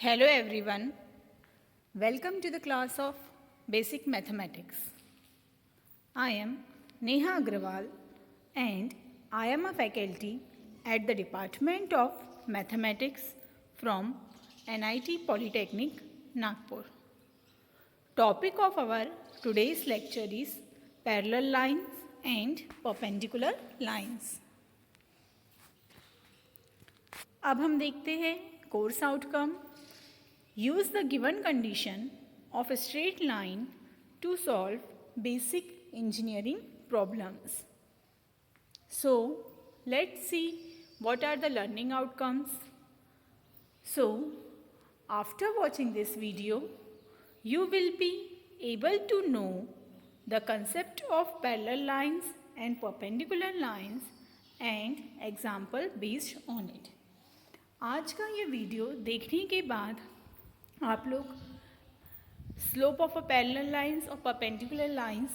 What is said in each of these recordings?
Hello everyone, welcome to the class of Basic Mathematics. I am Neha Agrawal and I am a faculty at the Department of Mathematics from NIT Polytechnic, Nagpur. Topic of our today's lecture is parallel lines and perpendicular lines. अब हम देखते हैं course outcome. Use the given condition of a straight line to solve basic engineering problems. So, let's see what are the learning outcomes. So, after watching this video, you will be able to know the concept of parallel lines and perpendicular lines and example based on it. आज का ये video देखने के बाद आप लोग slope of a parallel lines और perpendicular lines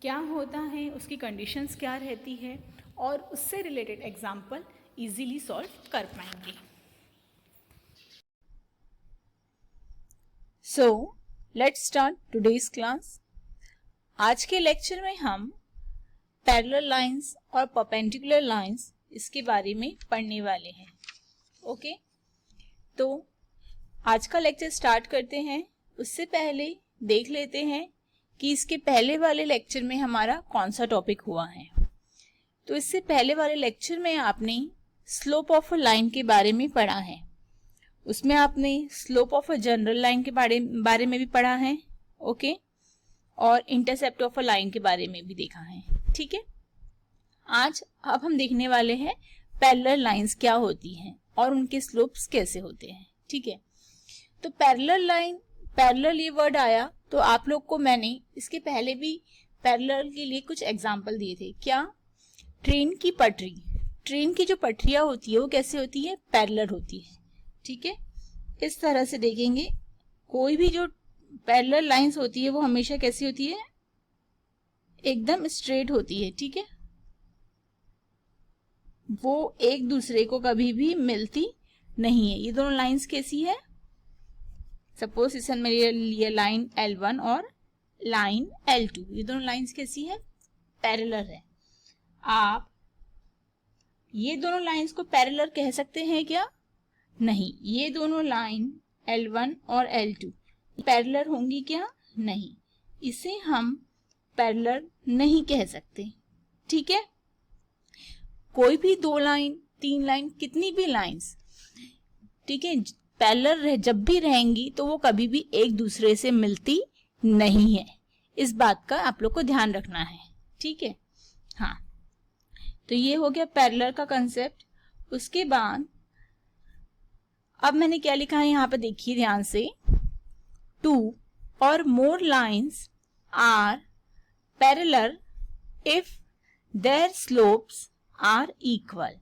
क्या होता है, उसकी कंडीशंस क्या रहती है और उससे रिलेटेड एग्जाम्पल इजीली सॉल्व कर पाएंगे. So let's start today's class. आज के लेक्चर में हम पैरेलल लाइंस और परपेंडिकुलर लाइंस इसके बारे में पढ़ने वाले हैं. ओके, तो आज का लेक्चर स्टार्ट करते हैं. उससे पहले देख लेते हैं कि इसके पहले वाले लेक्चर में हमारा कौन सा टॉपिक हुआ है. तो इससे पहले वाले लेक्चर में आपने स्लोप ऑफ अ लाइन के बारे में पढ़ा है. उसमें आपने slope of a general line के बारे में भी पढ़ा है. ओके, और इंटरसेप्ट ऑफ अ लाइन के बारे में भी देखा है. ठीक है, आज अब हम देखने वाले हैं पैरेलल लाइंस क्या होती हैं और उनके स्लोप्स कैसे होते हैं. ठीक है, तो पैरेलल लाइन, पैरेलल ये वर्ड आया तो आप लोग को मैंने इसके पहले भी पैरेलल के लिए कुछ एग्जांपल दिए थे. क्या? ट्रेन की पटरी, ट्रेन की जो पटरियां होती है वो कैसे होती है? पैरेलल होती है. ठीक है, इस तरह से देखेंगे कोई भी जो पैरेलल लाइंस होती है वो हमेशा कैसी होती है? एकदम स्ट्रेट होती है. ठीक है, वो एक दूसरे को कभी भी मिलती नहीं है. ये दोनों लाइंस कैसी है? सपोज इस मेरे लिए लाइन L1 और लाइन L2, ये दोनों लाइंस कैसी है? पैरेलल है. आप ये दोनों लाइंस को पैरेलल कह सकते हैं क्या? नहीं. ये दोनों लाइन L1 और L2 पैरेलल होंगी क्या? नहीं. इसे हम पैरेलल नहीं कह सकते. ठीक है, कोई भी दो लाइन, तीन लाइन, कितनी भी लाइंस, ठीक है, पैरेलल जब भी रहेंगी तो वो कभी भी एक दूसरे से मिलती नहीं है. इस बात का आप लोग को ध्यान रखना है. ठीक है, हाँ, तो ये हो गया पैरेलल का कंसेप्ट. उसके बाद अब मैंने क्या लिखा है यहाँ पे देखिए ध्यान से. 2 or more lines are parallel if their slopes are equal.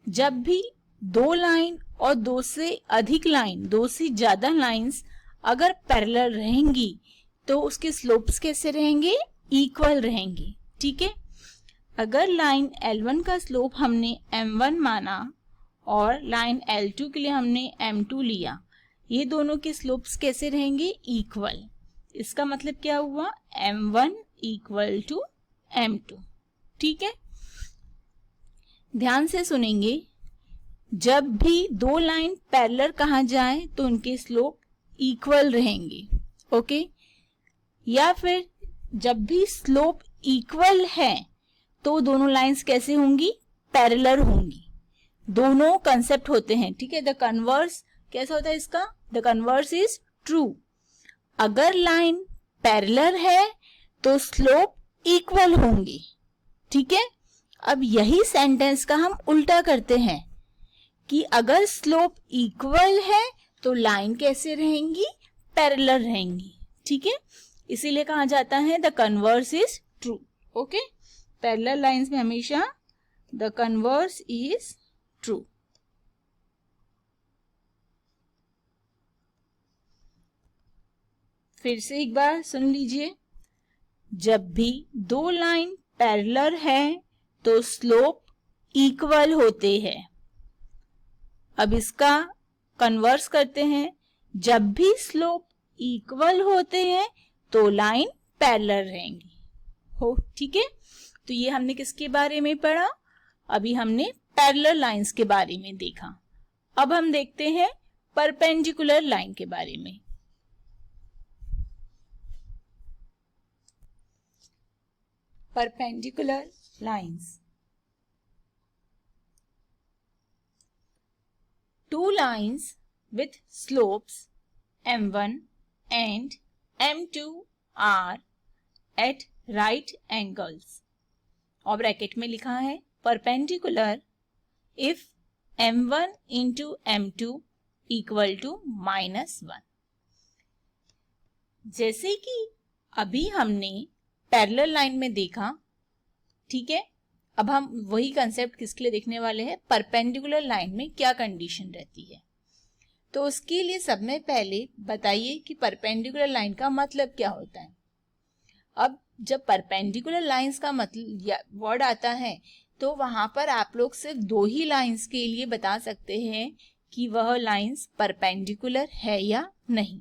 जब भी दो लाइन और दो से अधिक लाइन, दो से ज्यादा लाइंस अगर पैरेलल रहेंगी तो उसके स्लोप्स कैसे रहेंगे? इक्वल रहेंगे. ठीक है, अगर लाइन L1 का स्लोप हमने M1 माना और लाइन L2 के लिए हमने M2 लिया, ये दोनों के स्लोप्स कैसे रहेंगे? इक्वल. इसका मतलब क्या हुआ? M1 equal to M2. ठीक है, ध्यान से सुनेंगे. जब भी दो लाइन पैरेलल कहा जाए तो उनके स्लोप इक्वल रहेंगे. ओके, या फिर जब भी स्लोप इक्वल है तो दोनों लाइंस कैसे होंगी? पैरेलल होंगी. दोनों कंसेप्ट होते हैं. ठीक है, द कन्वर्स कैसा होता है इसका? The converse is true. अगर लाइन पैरेलल है तो स्लोप इक्वल होंगी. ठीक है, अब यही सेंटेंस का हम उल्टा करते हैं कि अगर स्लोप इक्वल है तो लाइन कैसे रहेंगी? पैरेलल रहेंगी. ठीक है, इसीलिए कहा जाता है the converse is true. Okay, parallel lines में हमेशा द कन्वर्स इज ट्रू. फिर से एक बार सुन लीजिए. जब भी दो लाइन पैरेलल है तो स्लोप इक्वल होते हैं. अब इसका कन्वर्स करते हैं, जब भी स्लोप इक्वल होते हैं तो लाइन पैरेलल रहेंगी। हो ठीक है, तो ये हमने किसके बारे में पढ़ा? अभी हमने पैरेलल लाइंस के बारे में देखा। अब हम देखते हैं परपेंडिकुलर लाइन के बारे में। Perpendicular lines, two lines with slopes m1 and m2 are at right angles, और ब्रैकेट में लिखा है perpendicular if m1 into m2 equal to -1। जैसे कि अभी हमने पैरेलल लाइन में देखा, ठीक है, अब हम वही कंसेप्ट किसके लिए देखने वाले हैं? परपेंडिकुलर लाइन में क्या कंडीशन रहती है। तो उसके लिए सब में पहले बताइए कि परपेंडिकुलर लाइन का मतलब क्या होता है। अब जब परपेंडिकुलर लाइंस का मतलब वर्ड आता है तो वहां पर आप लोग सिर्फ दो ही लाइंस के लिए बता सकते हैं कि वह लाइंस परपेंडिकुलर है या नहीं।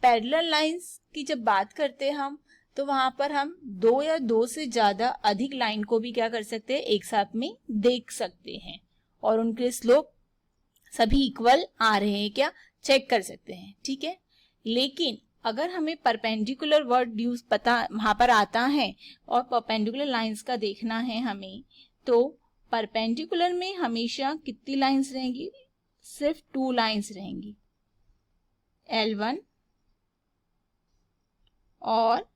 पैरेलल लाइंस की जब बात करते हैं हम, तो वहां पर हम दो या दो से ज्यादा अधिक लाइन को भी क्या कर सकते हैं? एक साथ में देख सकते हैं और उनके स्लोप सभी इक्वल आ रहे हैं क्या चेक कर सकते हैं, ठीक है। लेकिन अगर हमें परपेंडिकुलर वर्ड यूज पता वहां पर आता है और परपेंडिकुलर लाइंस का देखना है हमें, तो परपेंडिकुलर में हमेशा कितनी लाइंस रहेंगी? सिर्फ 2 लाइंस रहेंगी, L1 और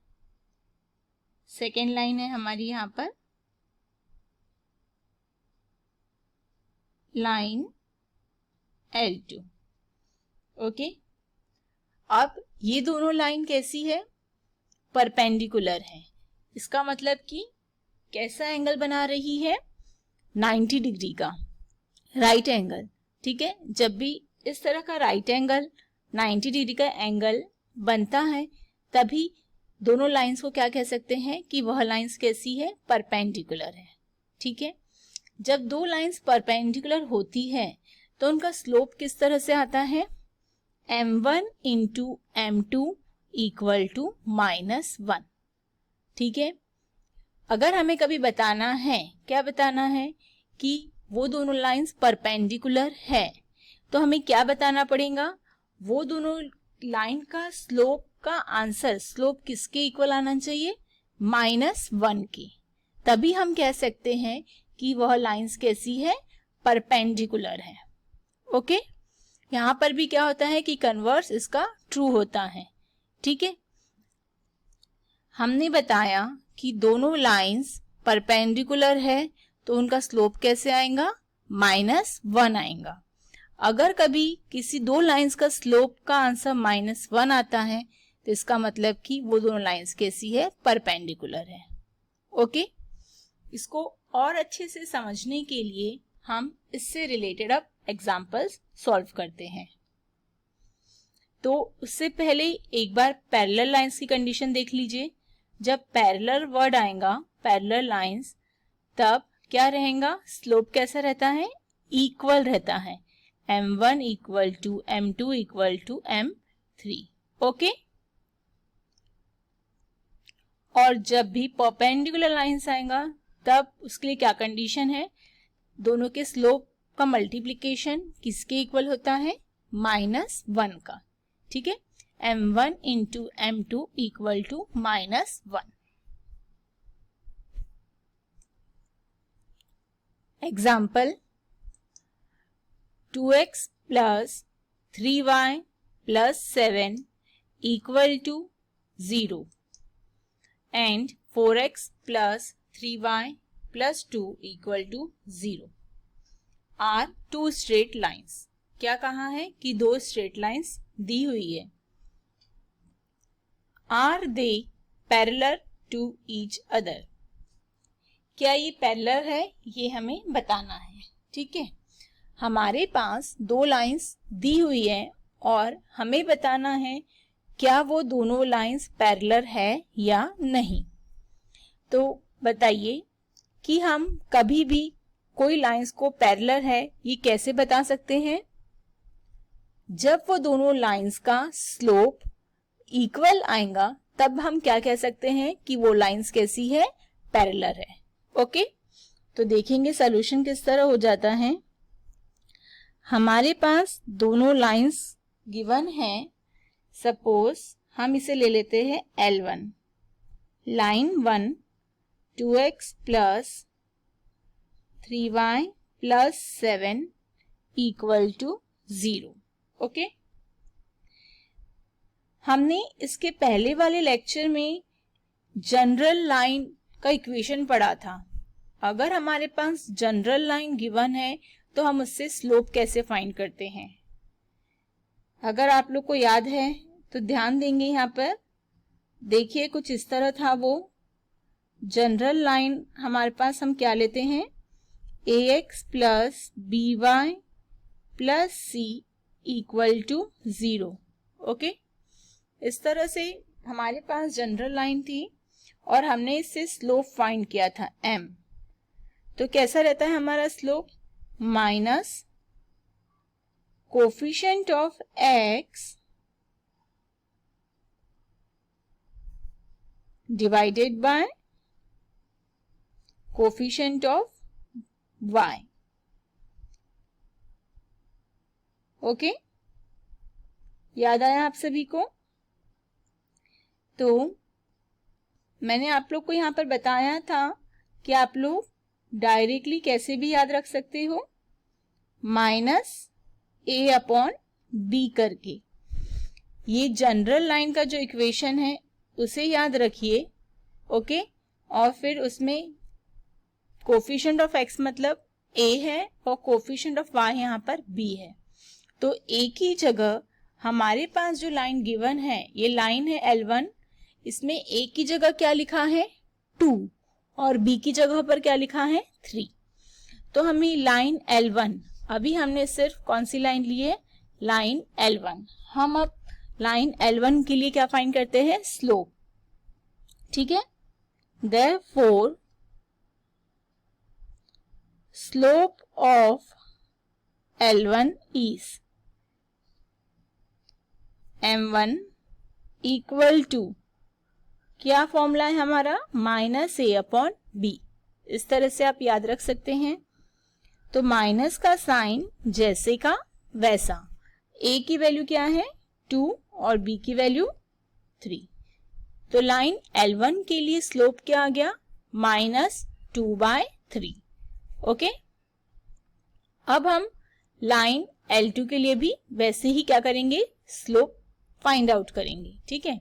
सेकेंड लाइन है हमारी यहाँ पर लाइन L2। ओके, अब ये दोनों लाइन कैसी है? परपेंडिकुलर है। इसका मतलब कि कैसा एंगल बना रही है? 90 डिग्री का राइट एंगल, ठीक है। जब भी इस तरह का राइट एंगल 90 डिग्री का एंगल बनता है तभी दोनों लाइंस को क्या कह सकते हैं कि वह लाइंस कैसी है? परपेंडिकुलर है, ठीक है। जब दो लाइंस परपेंडिकुलर होती है तो उनका स्लोप किस तरह से आता है? m1 into m2 equal to -1, ठीक है। अगर हमें कभी बताना है, क्या बताना है कि वो दोनों लाइंस परपेंडिकुलर है, तो हमें क्या बताना पड़ेगा? वो दोनों लाइन का स्लोप का आंसर, स्लोप किसके इक्वल आना चाहिए? -1 के। तभी हम कह सकते हैं कि वह लाइंस कैसी है? परपेंडिकुलर है। ओके, यहां पर भी क्या होता है कि कन्वर्स इसका ट्रू होता है, ठीक है। हमने बताया कि दोनों लाइंस परपेंडिकुलर है तो उनका स्लोप कैसे आएगा? -1 आएगा। अगर कभी किसी दो लाइंस का स्लोप का आंसर -1 आता है तो इसका मतलब कि वो दोनों लाइंस कैसी है? परपेंडिकुलर है। ओके, इसको और अच्छे से समझने के लिए हम इससे रिलेटेड अब एग्जांपल्स सॉल्व करते हैं। तो उससे पहले एक बार पैरेलल लाइंस की कंडीशन देख लीजिए। जब पैरेलल वर्ड आएगा, पैरेलल लाइंस, तब क्या रहेगा? स्लोप कैसा रहता है? इक्वल रहता है, m1 equal to m2 equal to m3। Okay, और जब भी परपेंडिकुलर लाइंस आएगा तब उसके लिए क्या कंडीशन है? दोनों के स्लोप का मल्टीप्लिकेशन किसके इक्वल होता है? -1 का, ठीक है। m1 into m2 equal to -1। Example, 2x plus 3y plus 7 equal to 0 and 4x plus 3y plus 2 equal to 0 are two straight lines। क्या कहा है कि दो स्ट्रेट लाइंस दी हुई है। Are they parallel to each other? क्या ये parallel है? ये हमें बताना है, ठीक है। हमारे पास दो लाइंस दी हुई है और हमें बताना है क्या वो दोनों लाइंस पैरेलल है या नहीं। तो बताइए कि हम कभी भी कोई लाइंस को पैरेलल है ये कैसे बता सकते हैं? जब वो दोनों लाइंस का स्लोप इक्वल आएगा तब हम क्या कह सकते हैं कि वो लाइंस कैसी है, पैरेलल है। ओके, तो देखेंगे सॉल्यूशन किस तरह हो जाता है। हमारे पास दोनों लाइंस गिवन है। सपोज हम इसे ले लेते हैं L1, line 1 2x plus 3y plus 7 equal to 0। Okay, हमने इसके पहले वाले लेक्चर में जनरल लाइन का इक्वेशन पढ़ा था। अगर हमारे पास जनरल लाइन गिवन है तो हम उससे स्लोप कैसे फाइंड करते हैं। अगर आप लोग को याद है तो ध्यान देंगे, यहाँ पर देखिए कुछ इस तरह था वो जनरल लाइन। हमारे पास हम क्या लेते हैं, ax plus by plus c equal to 0। Okay, इस तरह से हमारे पास जनरल लाइन थी और हमने इससे स्लोप फाइंड किया था m। तो कैसा रहता है हमारा slope, minus coefficient of x divided by coefficient of y। Okay, याद आया आप सभी को। तो मैंने आप लोग को यहाँ पर बताया था कि आप लोग डायरेक्टली कैसे भी याद रख सकते हो, माइनस a अपॉन b करके। ये जनरल लाइन का जो इक्वेशन है उसे याद रखिए। ओके, और फिर उसमें कोफिशिएंट ऑफ x मतलब a है और कोफिशिएंट ऑफ y यहाँ पर b है। तो a की जगह हमारे पास जो लाइन गिवन है, ये लाइन है L1, इसमें a की जगह क्या लिखा है 2 और b की जगह पर क्या लिखा है 3। तो हमें लाइन L1, अभी हमने सिर्फ कौन सी लाइन ली है, लाइन L1। हम अब लाइन L1 के लिए क्या फाइंड करते हैं, स्लोप। ठीक है, therefore slope of L1 is m1 equal to, क्या फॉर्मूला है हमारा, माइनस a अपॉन b। इस तरह से आप याद रख सकते हैं। तो माइनस का साइन जैसे का वैसा, a की वैल्यू क्या है 2 और b की वैल्यू 3। तो लाइन L1 के लिए स्लोप क्या आ गया, -2/3। ओके, अब हम लाइन L2 के लिए भी वैसे ही क्या करेंगे, स्लोप फाइंड आउट करेंगे। ठीक है,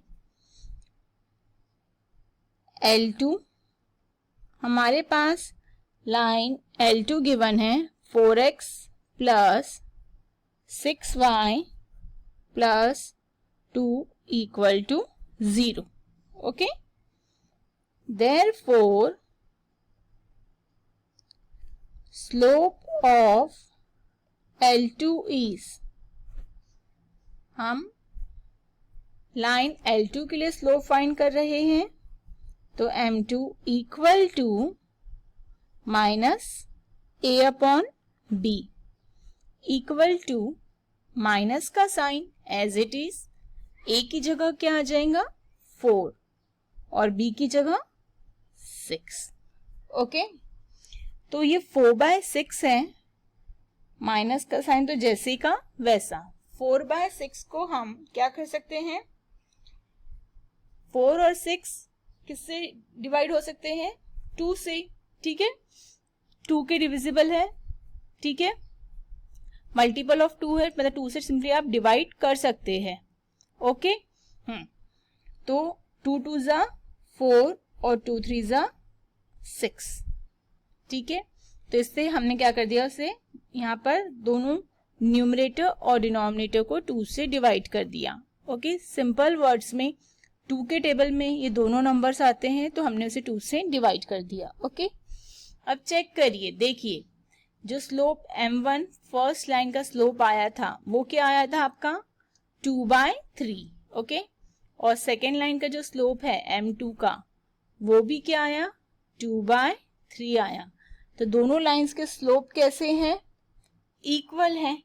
L2 हमारे पास लाइन L2 गिवन है 4x plus 6y plus 2 equal to 0। Okay, therefore slope of L2 is, हम लाइन L2 के लिए स्लोप फाइंड कर रहे हैं। तो m2 equal to minus a upon b equal to, minus का sign as it is, a की जगह क्या आ जाएगा 4 और b की जगह 6। ओके, तो ये 4/6 है, माइनस का साइन तो जैसे का वैसा। 4/6 को हम क्या कर सकते हैं, 4 और 6 किससे डिवाइड हो सकते हैं, 2 से। ठीक है, 2 के डिविजिबल है। ठीक है, मल्टीपल ऑफ 2 है, मतलब 2 से सिंपली आप डिवाइड कर सकते हैं। ओके, तो 2 2 जा 4 और 2 3 जा 6। ठीक है, तो इससे हमने क्या कर दिया, उसे यहाँ पर दोनों न्यूमरेटर और डिनोमिनेटर को 2 से डिवाइड कर दिया। ओके, सिंपल वर्ड्स में 2 के टेबल में ये दोनों नंबर्स आते हैं तो हमने उसे 2 से डिवाइड कर दिया। ओके, अब चेक करिए, देखिए जो स्लोप m1 फर्स्ट लाइन का स्लोप आया था वो क्या आया था आपका 2/3। ओके, और सेकेंड लाइन का जो स्लोप है m2 का वो भी क्या आया 2/3 आया। तो दोनों लाइंस के स्लोप कैसे हैं, इक्वल हैं।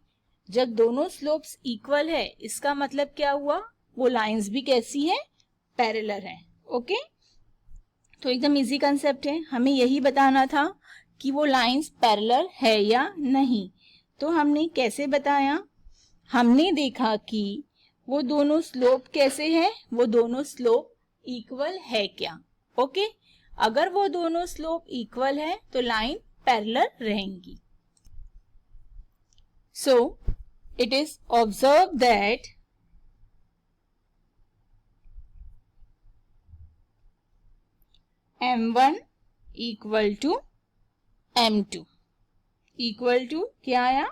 जब दोनों स्लोप्स इक्वल है इसका मतलब क्या हुआ, वो लाइंस भी कैसी है, पैरेलल है। ओके, तो एकदम इजी कंसेप्ट है, हमें यही बताना था कि वो लाइंस पैरेलल है या नहीं। तो हमने कैसे बताया, हमने देखा कि वो दोनों स्लोप कैसे हैं, वो दोनों स्लोप इक्वल है क्या। ओके, अगर वो दोनों स्लोप इक्वल है तो लाइन पैरेलल रहेंगी। So it is observe that M1 equal to M2 equal to क्या आया,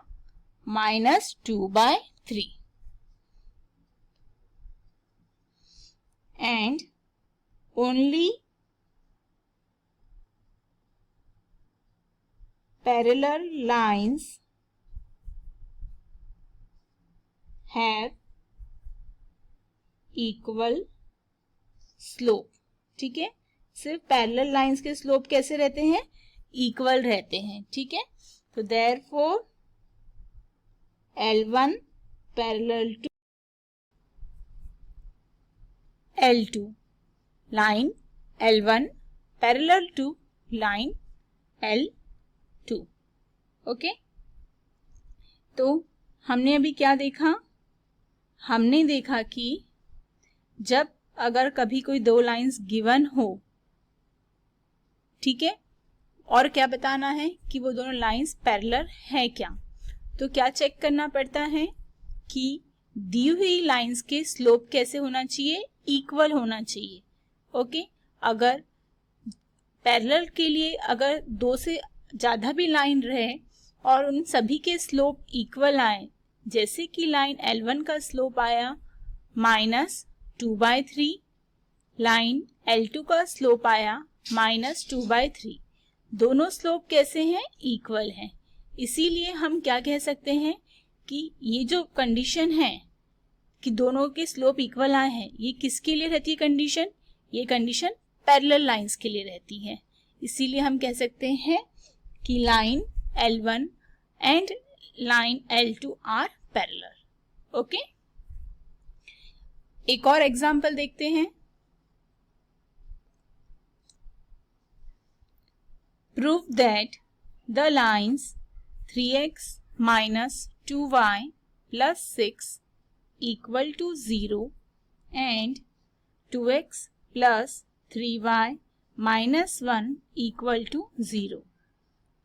-2/3 and only parallel lines have equal slope। ठीक है, सिर्फ पैरेलल लाइंस के स्लोप कैसे रहते हैं, इक्वल रहते हैं। ठीक है, तो therefore L1 parallel to L2, line L1 parallel to line L2। Okay, तो हमने अभी क्या देखा, हमने देखा कि जब अगर कभी कोई दो लाइंस गिवन हो, ठीक है, और क्या बताना है कि वो दोनों लाइंस पैरेलल है क्या, तो क्या चेक करना पड़ता है कि दी हुई लाइंस के स्लोप कैसे होना चाहिए, इक्वल होना चाहिए। ओके, अगर पैरेलल के लिए अगर दो से ज़्यादा भी लाइन रहे और उन सभी के स्लोप इक्वल आए, जैसे कि लाइन L1 का स्लोप आया -2/3, लाइन L2 का स्लोप आया -2/3, दोनों स्लोप कैसे हैं, इक्वल हैं। इसीलिए हम क्या कह सकते हैं कि ये जो कंडीशन है कि दोनों के स्लोप इक्वल आए हैं, ये किसके लिए रहती है कंडीशन, ये कंडीशन पैरेलल लाइंस के लिए रहती है। इसीलिए हम कह सकते हैं कि line L1 and line L2 are parallel. Okay, एक और एग्जांपल देखते हैं। Prove that the lines 3x - 2y + 6 equal to 0 and 2x + 3y - 1 equal to 0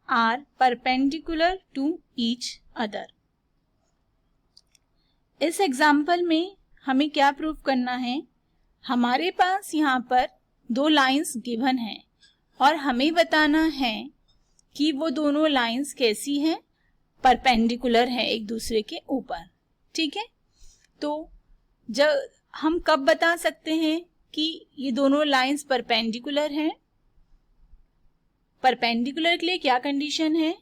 are perpendicular to each other। इस एग्जाम्पल में हमें क्या प्रूव करना है, हमारे पास यहाँ पर दो लाइंस गिवन हैं और हमें बताना है कि वो दोनों लाइंस कैसी हैं, परपेंडिकुलर है एक दूसरे के ऊपर। ठीक है, तो जब हम कब बता सकते हैं कि ये दोनों लाइंस परपेंडिकुलर हैं, परपेंडिकुलर के लिए क्या कंडीशन है,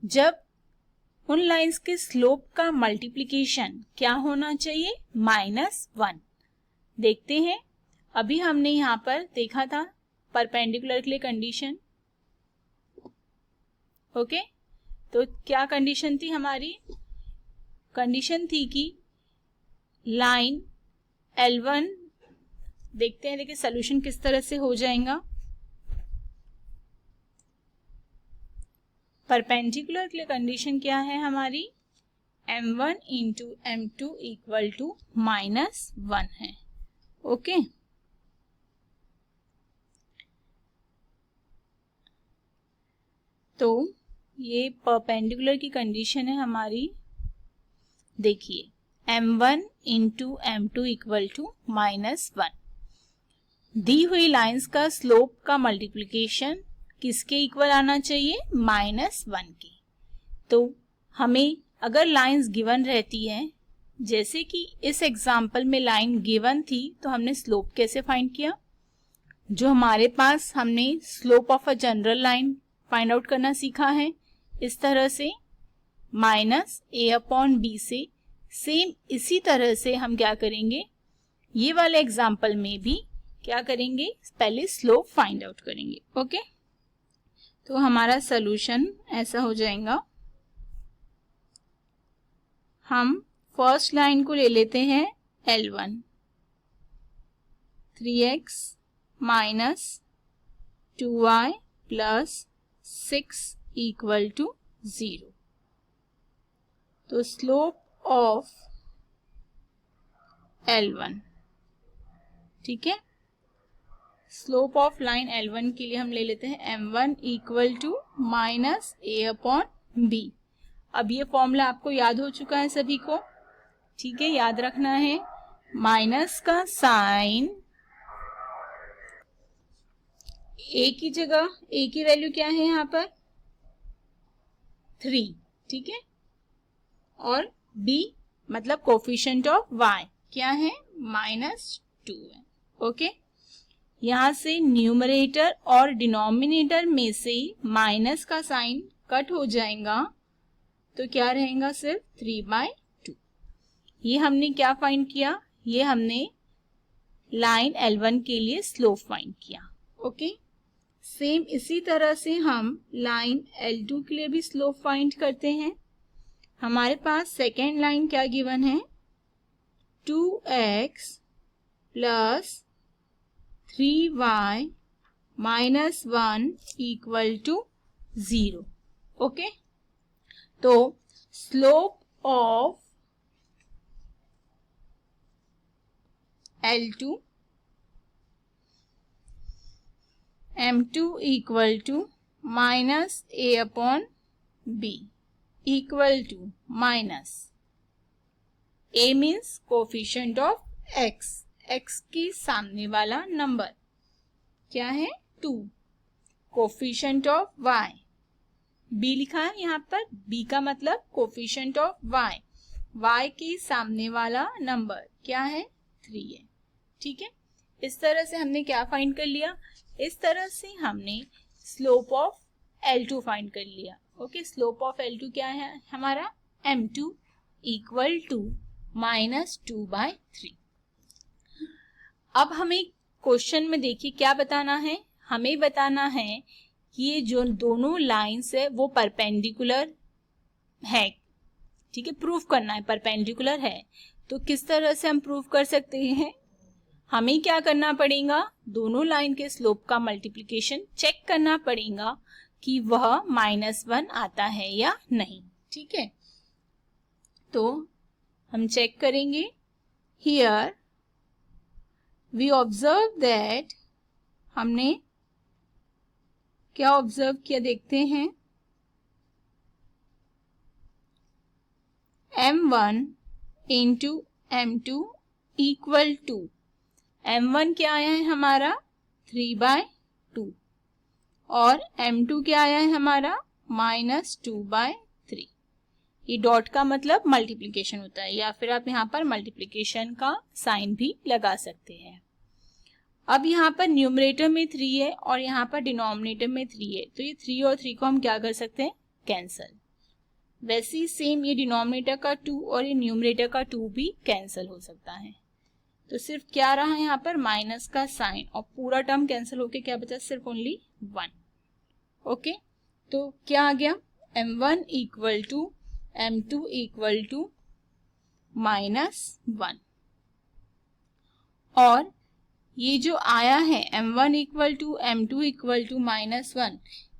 जब उन लाइंस के स्लोप का मल्टीप्लिकेशन क्या होना चाहिए, -1। देखते हैं, अभी हमने यहाँ पर देखा था परपेंडिकुलर के लिए कंडीशन। ओके, तो क्या कंडीशन थी हमारी, कंडीशन थी कि लाइन L1, देखते हैं, देखिए सोल्यूशन किस तरह से हो जाएगा। परपेंडिकुलर के लिए कंडीशन क्या है हमारी, M1 × M2 इक्वल टू -1 है। ओके, तो ये परपेंडिकुलर की कंडीशन है हमारी। देखिए M1 × M2 इक्वल टू -1, दी हुई लाइंस का स्लोप का मल्टीप्लिकेशन किसके इक्वल आना चाहिए, -1 के। तो हमें अगर लाइंस गिवन रहती है, जैसे कि इस एग्जाम्पल में लाइन गिवन थी, तो हमने स्लोप कैसे फाइंड किया, जो हमारे पास हमने slope of a general line find out करना सीखा है, इस तरह से -a/b से। सेम इसी तरह से हम क्या करेंगे, ये वाले एग्जाम्पल में भी क्या करेंगे, पहले स्लोप फाइंड आउट करेंगे। ओके, तो हमारा सॉल्यूशन ऐसा हो जाएगा, हम फर्स्ट लाइन को ले लेते हैं L1, 3x minus 2y plus 6 equal to 0। तो स्लोप ऑफ L1, ठीक है, स्लोप ऑफ लाइन L1 के लिए हम ले लेते हैं m1 equal to minus a upon b। अब ये फॉर्मूला आपको याद हो चुका है सभी को, ठीक है, याद रखना है। माइनस का साइन a की जगह, a की वैल्यू क्या है यहाँ पर 3, ठीक है, और b मतलब कोफिशिएंट ऑफ y क्या है -2 है। ओके, यहां से न्यूमरेटर और डिनोमिनेटर में से माइनस का साइन कट हो जाएगा, तो क्या रहेगा सिर्फ 3/2। ये हमने क्या फाइंड किया, ये हमने लाइन L1 के लिए स्लोप फाइंड किया। ओके, सेम इसी तरह से हम लाइन L2 के लिए भी स्लोप फाइंड करते हैं। हमारे पास सेकेंड लाइन क्या गिवन है, 2x plus 3y minus 1 equal to 0। Okay, तो slope of L2 m2 equal to minus a upon b equal to minus a means coefficient of x, x के सामने वाला नंबर क्या है 2, कोफिशिएंट ऑफ y, b लिखा है यहाँ पर, b का मतलब कोफिशिएंट ऑफ y, y के सामने वाला नंबर क्या है 3 है। ठीक है, इस तरह से हमने क्या फाइंड कर लिया, इस तरह से हमने स्लोप ऑफ L2 फाइंड कर लिया। ओके, स्लोप ऑफ L2 क्या है हमारा m2 इक्वल टू -2/3। अब हमें क्वेश्चन में देखिए क्या बताना है, हमें बताना है कि ये जो दोनों लाइंस है वो परपेंडिकुलर है। ठीक है, प्रूफ करना है परपेंडिकुलर है। तो किस तरह से हम प्रूफ कर सकते हैं, हमें क्या करना पड़ेगा, दोनों लाइन के स्लोप का मल्टीप्लिकेशन चेक करना पड़ेगा कि वह -1 आता है या नहीं। ठीक है, तो हम चेक करेंगे। हियर वी ऑब्जर्व दैट, हमने क्या ऑब्जर्व किया देखते हैं, m1 into m2 equal to, m1 क्या आया है हमारा 3/2 और m2 क्या आया है हमारा -2/3। ये डॉट का मतलब मल्टीप्लिकेशन होता है, या फिर आप यहाँ पर मल्टीप्लिकेशन का साइन भी लगा सकते हैं। अब यहाँ पर न्यूमरेटर में 3 है और यहाँ पर डिनोमिनेटर में 3 है, तो ये 3 और 3 को हम क्या कर सकते हैं, कैंसल। वैसे ही सेम ये डिनोमिनेटर का 2 और ये न्यूमरेटर का 2 भी कैंसल हो सकता है। तो सिर्फ क्या रहा यहाँ पर माइनस का साइन और पूरा टर्म कैंसिल होके क्या बचा, सिर्फ ओनली 1। ओके, तो क्या आ गया, m1 equal to m2 equal to -1, और ये जो आया है m1 equal to m2 equal to -1,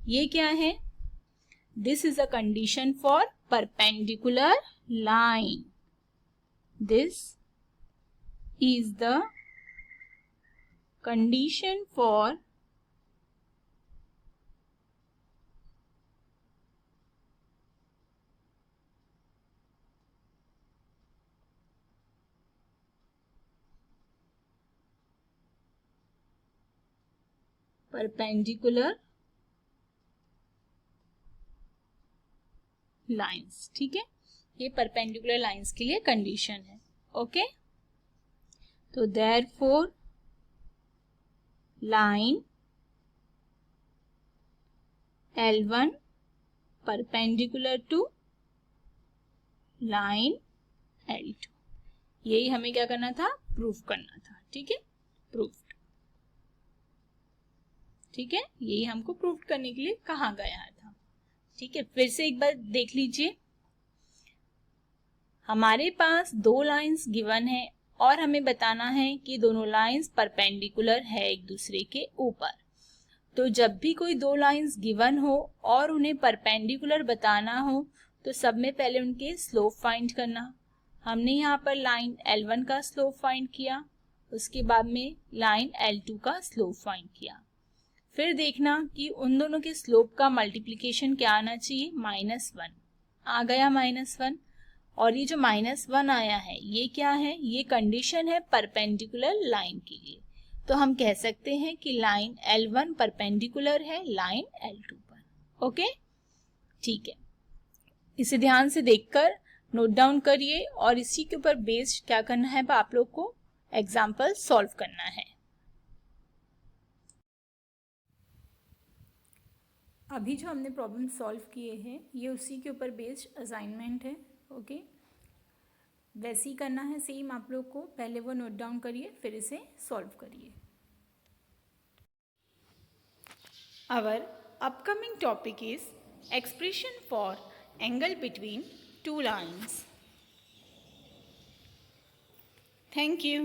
ये क्या है, this is a condition for perpendicular line. This is the condition for perpendicular lines। ठीक है, ये परपेंडिकुलर लाइंस के लिए कंडीशन है। ओके, तो therefore line L1 perpendicular to line L2, यही हमें क्या करना था, प्रूफ करना था। ठीक है, प्रूफ्ड। ठीक है, यही हमको प्रूफ करने के लिए कहा गया था। ठीक है, फिर से एक बार देख लीजिए, हमारे पास दो लाइंस गिवन है और हमें बताना है कि दोनों लाइंस परपेंडिकुलर है एक दूसरे के ऊपर। तो जब भी कोई दो लाइंस गिवन हो और उन्हें परपेंडिकुलर बताना हो तो सब में पहले उनके स्लोप फाइंड करना। हमने यहाँ पर लाइन L1 का स्लोप फाइंड किया, उसके बाद में लाइन L2 का स्लोप फाइंड किया। फिर देखना कि उन दोनों के स्लोप का मल्टीप्लिकेशन क्या आना चाहिए, -1 आ गया, -1। और ये जो -1 आया है ये क्या है, ये कंडीशन है परपेंडिकुलर लाइन के लिए। तो हम कह सकते हैं कि लाइन L1 परपेंडिकुलर है लाइन L2 पर। ओके, ठीक है, इसे ध्यान से देखकर नोट डाउन करिए और इसी के ऊपर बेस्ड क्या करना है, आप लोग को एग्जाम्पल सॉल्व करना है। अभी जो हमने प्रॉब्लम सॉल्व किए हैं ये उसी के ऊपर बेस्ड असाइनमेंट है। ओके, वैसे ही करना है सेम आप लोग को, पहले वो नोट डाउन करिए फिर इसे सॉल्व करिए। Our upcoming topic is expression for angle between two lines. Thank you.